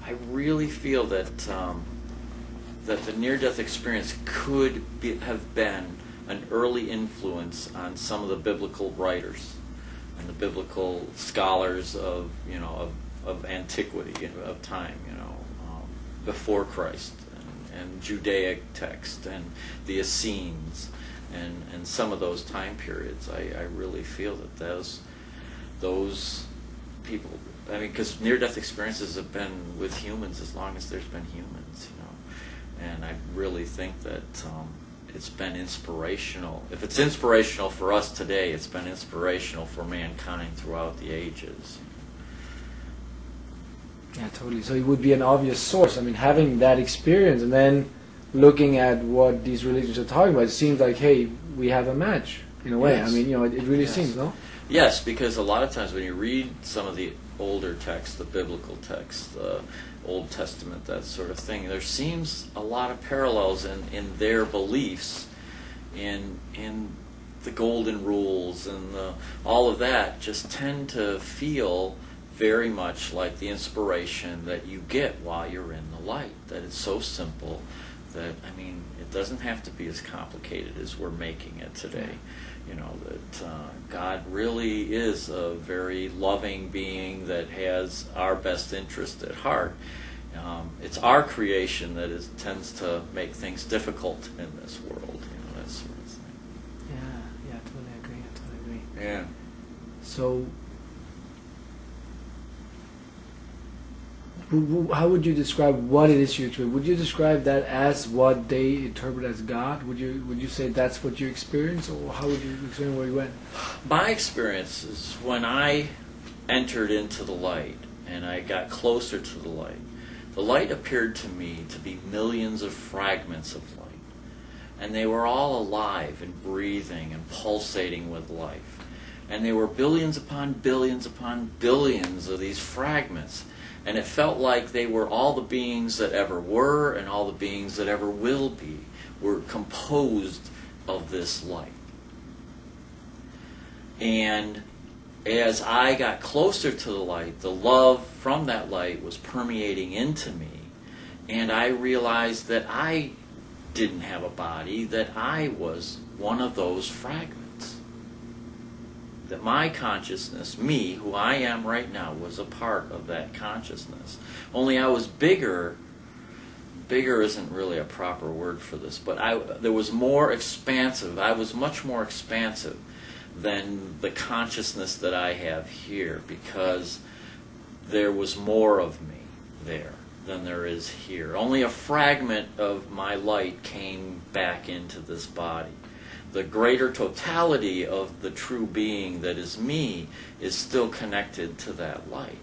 I really feel that that the near-death experience could have been an early influence on some of the biblical writers and the biblical scholars of of antiquity, of time, before Christ, and Judaic text and the Essenes and some of those time periods. I really feel that those people, I mean, because near-death experiences have been with humans as long as there's been humans, and I really think that it's been inspirational. If it's inspirational for us today, it's been inspirational for mankind throughout the ages. Yeah, totally. So it would be an obvious source. I mean, having that experience and then looking at what these religions are talking about, it seems like, hey, we have a match in a way. Yes. I mean, it really Yes. seems, no? Yes, because a lot of times when you read some of the older texts, the biblical texts, the Old Testament, that sort of thing, there seems a lot of parallels in their beliefs, in the golden rules and all of that just tend to feel very much like the inspiration that you get while you're in the light. That it's so simple that, I mean, it doesn't have to be as complicated as we're making it today. That God really is a very loving being that has our best interest at heart. It's our creation that tends to make things difficult in this world, that sort of thing. Yeah, I totally agree. Yeah. So, how would you describe what it is you experience? Would you describe that as what they interpret as God? Would you say that's what you experience, or how would you explain where you went? My experience is when I entered into the light and I got closer to the light appeared to me to be millions of fragments of light. And they were all alive and breathing and pulsating with life. And there were billions upon billions upon billions of these fragments. And it felt like they were all the beings that ever were and all the beings that ever will be were composed of this light. And as I got closer to the light, the love from that light was permeating into me. And I realized that I didn't have a body, that I was one of those fragments. That my consciousness, me, who I am right now, was a part of that consciousness. Only I was bigger. Bigger isn't really a proper word for this, but there was more expansive. I was much more expansive than the consciousness that I have here, because there was more of me there than there is here. Only a fragment of my light came back into this body. The greater totality of the true being that is me is still connected to that light.